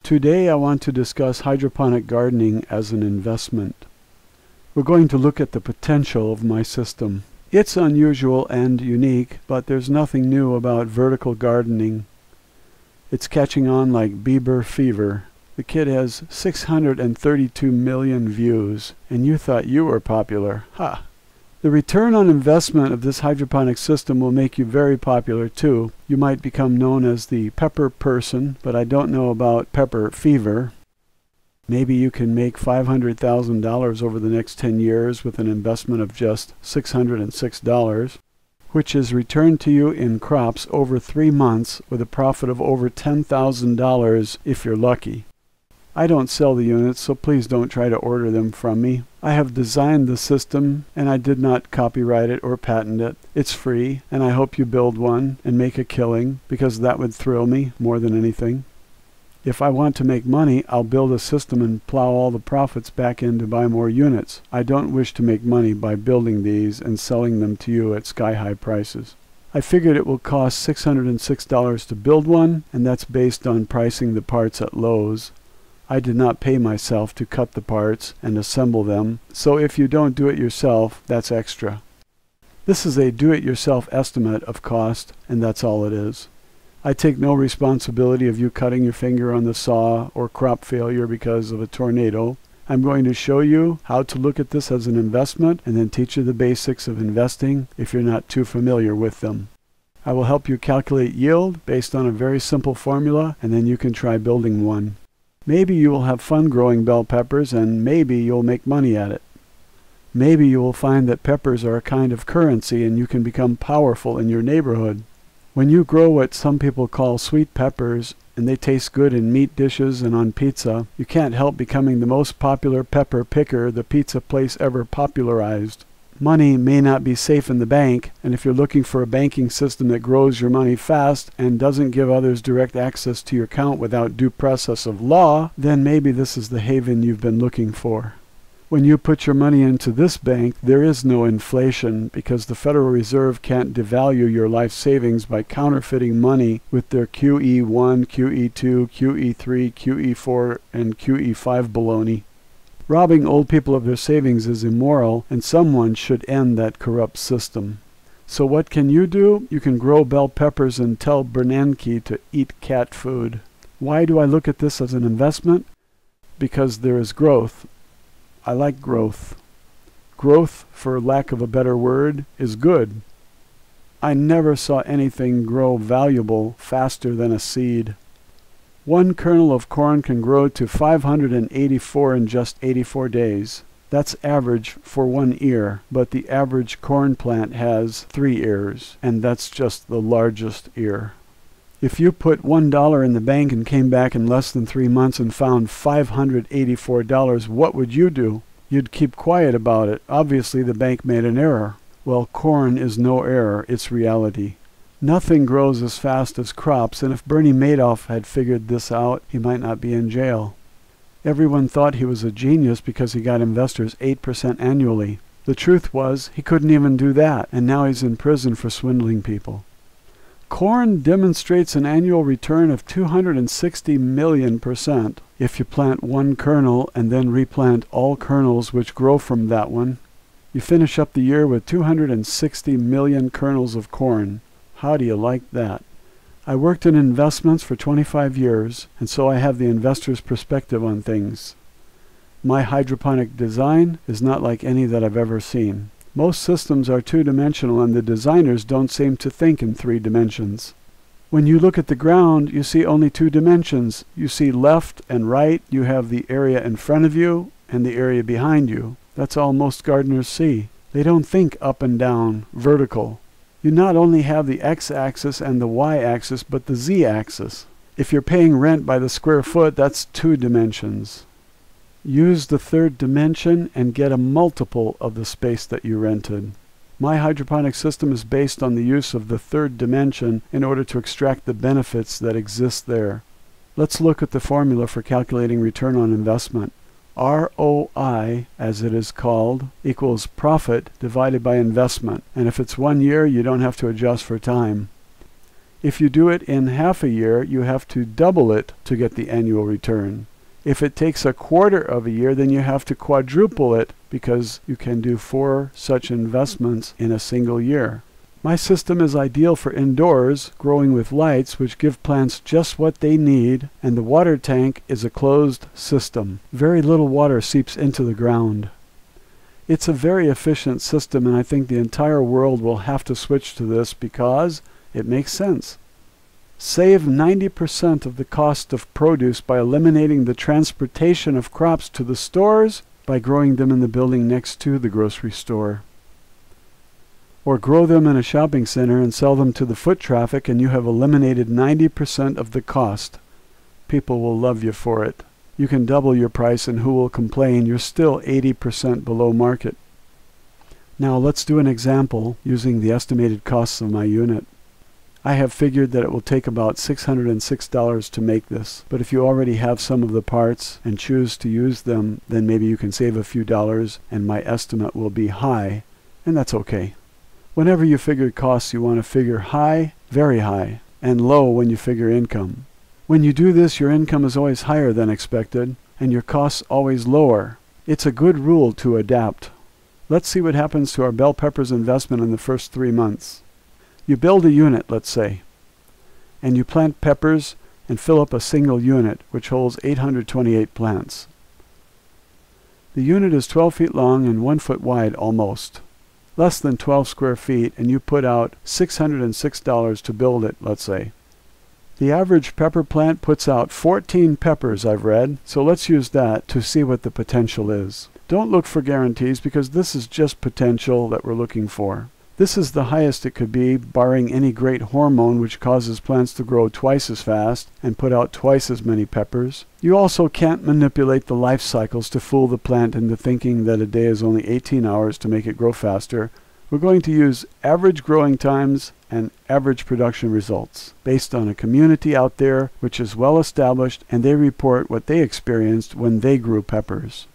Today I want to discuss hydroponic gardening as an investment. We're going to look at the potential of my system. It's unusual and unique, but there's nothing new about vertical gardening. It's catching on like Bieber fever. The kid has 632 million views, and you thought you were popular. Ha! The return on investment of this hydroponic system will make you very popular too. You might become known as the pepper person, but I don't know about pepper fever. Maybe you can make $500,000 over the next 10 years with an investment of just $606, which is returned to you in crops over 3 months with a profit of over $10,000 if you're lucky. I don't sell the units, so please don't try to order them from me. I have designed the system, and I did not copyright it or patent it. It's free, and I hope you build one and make a killing, because that would thrill me more than anything. If I want to make money, I'll build a system and plow all the profits back in to buy more units. I don't wish to make money by building these and selling them to you at sky-high prices. I figured it will cost $606 to build one, and that's based on pricing the parts at Lowe's. I did not pay myself to cut the parts and assemble them, so if you don't do it yourself, that's extra. This is a do-it-yourself estimate of cost, and that's all it is. I take no responsibility of you cutting your finger on the saw or crop failure because of a tornado. I'm going to show you how to look at this as an investment and then teach you the basics of investing if you're not too familiar with them. I will help you calculate yield based on a very simple formula, and then you can try building one. Maybe you will have fun growing bell peppers, and maybe you'll make money at it. Maybe you will find that peppers are a kind of currency and you can become powerful in your neighborhood. When you grow what some people call sweet peppers, and they taste good in meat dishes and on pizza, you can't help becoming the most popular pepper picker the pizza place ever popularized. Money may not be safe in the bank, and if you're looking for a banking system that grows your money fast and doesn't give others direct access to your account without due process of law, then maybe this is the haven you've been looking for. When you put your money into this bank, there is no inflation because the Federal Reserve can't devalue your life savings by counterfeiting money with their QE1, QE2, QE3, QE4, and QE5 baloney. Robbing old people of their savings is immoral, and someone should end that corrupt system. So what can you do? You can grow bell peppers and tell Bernanke to eat cat food. Why do I look at this as an investment? Because there is growth. I like growth. Growth, for lack of a better word, is good. I never saw anything grow valuable faster than a seed. One kernel of corn can grow to 584 in just 84 days. That's average for one ear, but the average corn plant has 3 ears, and that's just the largest ear. If you put $1 in the bank and came back in less than 3 months and found $584, what would you do? You'd keep quiet about it. Obviously the bank made an error. Well, corn is no error, it's reality. Nothing grows as fast as crops, and if Bernie Madoff had figured this out, he might not be in jail. Everyone thought he was a genius because he got investors 8% annually. The truth was, he couldn't even do that, and now he's in prison for swindling people. Corn demonstrates an annual return of 260 million% if you plant one kernel and then replant all kernels which grow from that one. You finish up the year with 260 million kernels of corn. How do you like that? I worked in investments for 25 years, and so I have the investor's perspective on things. My hydroponic design is not like any that I've ever seen. Most systems are two-dimensional, and the designers don't seem to think in 3 dimensions. When you look at the ground, you see only 2 dimensions. You see left and right. You have the area in front of you and the area behind you. That's all most gardeners see. They don't think up and down, vertical. You not only have the x-axis and the y-axis, but the z-axis. If you're paying rent by the square foot, that's 2 dimensions. Use the 3rd dimension and get a multiple of the space that you rented. My hydroponic system is based on the use of the 3rd dimension in order to extract the benefits that exist there. Let's look at the formula for calculating return on investment. ROI, as it is called, equals profit divided by investment. And if it's 1 year, you don't have to adjust for time. If you do it in half a year, you have to double it to get the annual return. If it takes a quarter of a year, then you have to quadruple it because you can do 4 such investments in a single year. My system is ideal for indoors, growing with lights which give plants just what they need, and the water tank is a closed system. Very little water seeps into the ground. It's a very efficient system, and I think the entire world will have to switch to this because it makes sense. Save 90% of the cost of produce by eliminating the transportation of crops to the stores by growing them in the building next to the grocery store. Or grow them in a shopping center and sell them to the foot traffic, and you have eliminated 90% of the cost. People will love you for it. You can double your price, and who will complain? You're still 80% below market. Now let's do an example using the estimated costs of my unit. I have figured that it will take about $606 to make this, but if you already have some of the parts and choose to use them, then maybe you can save a few dollars and my estimate will be high, and that's okay. Whenever you figure costs, you want to figure high, very high, and low when you figure income. When you do this, your income is always higher than expected, and your costs always lower. It's a good rule to adapt. Let's see what happens to our bell peppers investment in the first 3 months. You build a unit, let's say, and you plant peppers and fill up a single unit, which holds 828 plants. The unit is 12 feet long and 1 foot wide almost. Less than 12 square feet, and you put out $606 to build it, let's say. The average pepper plant puts out 14 peppers, I've read, so let's use that to see what the potential is. Don't look for guarantees because this is just potential that we're looking for. This is the highest it could be, barring any great hormone which causes plants to grow twice as fast and put out twice as many peppers. You also can't manipulate the life cycles to fool the plant into thinking that a day is only 18 hours to make it grow faster. We're going to use average growing times and average production results based on a community out there which is well established, and they report what they experienced when they grew peppers.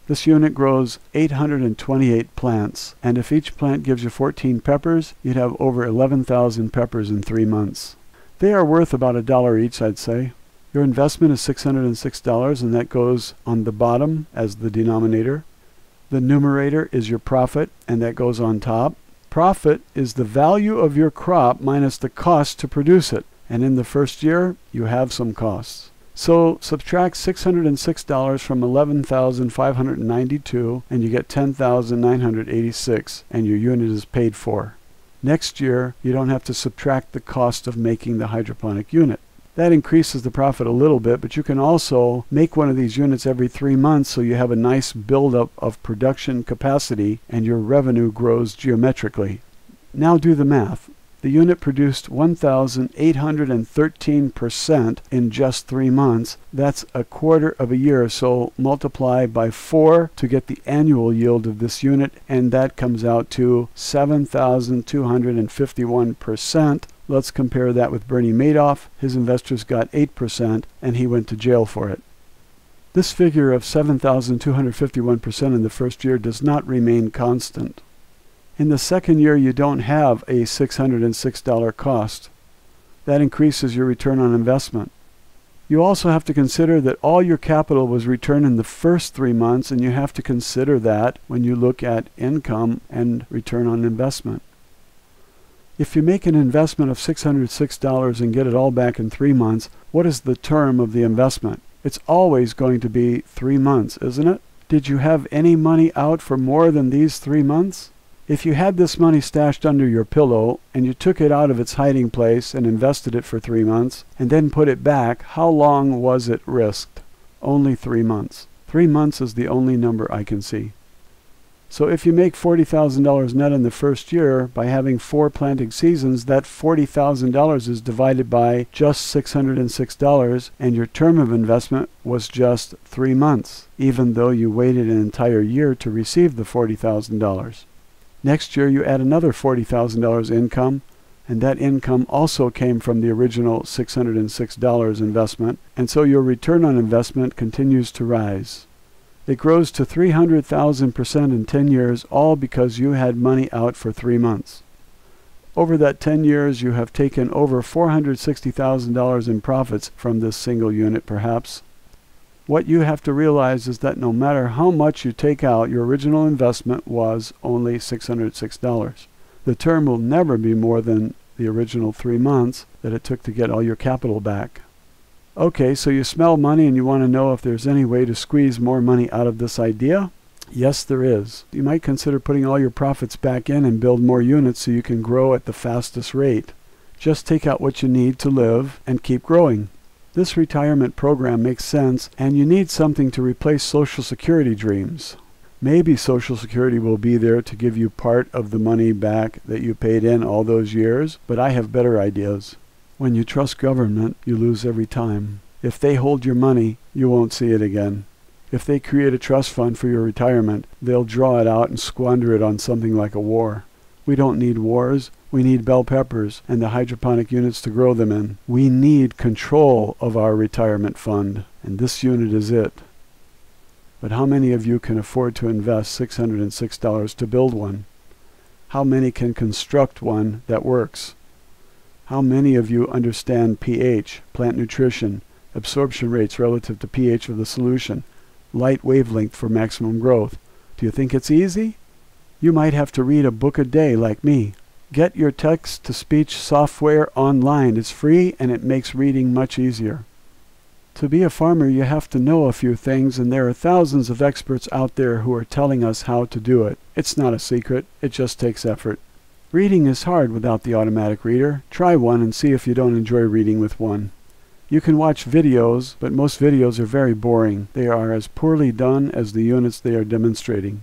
This unit grows 828 plants, and if each plant gives you 14 peppers, you'd have over 11,000 peppers in 3 months. They are worth about $1 each, I'd say. Your investment is $606, and that goes on the bottom as the denominator. The numerator is your profit, and that goes on top. Profit is the value of your crop minus the cost to produce it, and in the first year, you have some costs. So subtract $606 from $11,592 and you get $10,986, and your unit is paid for. Next year, you don't have to subtract the cost of making the hydroponic unit. That increases the profit a little bit, but you can also make one of these units every 3 months so you have a nice buildup of production capacity and your revenue grows geometrically. Now do the math. The unit produced 1,813% in just 3 months. That's a quarter of a year, so multiply by 4 to get the annual yield of this unit, and that comes out to 7,251%. Let's compare that with Bernie Madoff. His investors got 8%, and he went to jail for it. This figure of 7,251% in the first year does not remain constant. In the second year, you don't have a $606 cost. That increases your return on investment. You also have to consider that all your capital was returned in the first 3 months, and you have to consider that when you look at income and return on investment. If you make an investment of $606 and get it all back in 3 months, what is the term of the investment? It's always going to be 3 months, isn't it? Did you have any money out for more than these 3 months? If you had this money stashed under your pillow and you took it out of its hiding place and invested it for 3 months and then put it back, how long was it risked? Only 3 months. 3 months is the only number I can see. So if you make $40,000 net in the first year by having 4 planting seasons, that $40,000 is divided by just $606, and your term of investment was just 3 months, even though you waited an entire year to receive the $40,000. Next year, you add another $40,000 income, and that income also came from the original $606 investment, and so your return on investment continues to rise. It grows to 300,000% in 10 years, all because you had money out for 3 months. Over that 10 years, you have taken over $460,000 in profits from this single unit, perhaps. What you have to realize is that no matter how much you take out, your original investment was only $606. The term will never be more than the original 3 months that it took to get all your capital back. Okay, so you smell money and you want to know if there's any way to squeeze more money out of this idea? Yes, there is. You might consider putting all your profits back in and build more units so you can grow at the fastest rate. Just take out what you need to live and keep growing. This retirement program makes sense, and you need something to replace Social Security dreams. Maybe Social Security will be there to give you part of the money back that you paid in all those years, but I have better ideas. When you trust government, you lose every time. If they hold your money, you won't see it again. If they create a trust fund for your retirement, they'll draw it out and squander it on something like a war. We don't need wars. We need bell peppers and the hydroponic units to grow them in. We need control of our retirement fund, and this unit is it. But how many of you can afford to invest $606 to build one? How many can construct one that works? How many of you understand pH, plant nutrition, absorption rates relative to pH of the solution, light wavelength for maximum growth? Do you think it's easy? You might have to read a book a day like me. Get your text-to-speech software online. It's free and it makes reading much easier. To be a farmer, you have to know a few things, and there are thousands of experts out there who are telling us how to do it. It's not a secret. It just takes effort. Reading is hard without the automatic reader. Try one and see if you don't enjoy reading with one. You can watch videos, but most videos are very boring. They are as poorly done as the units they are demonstrating.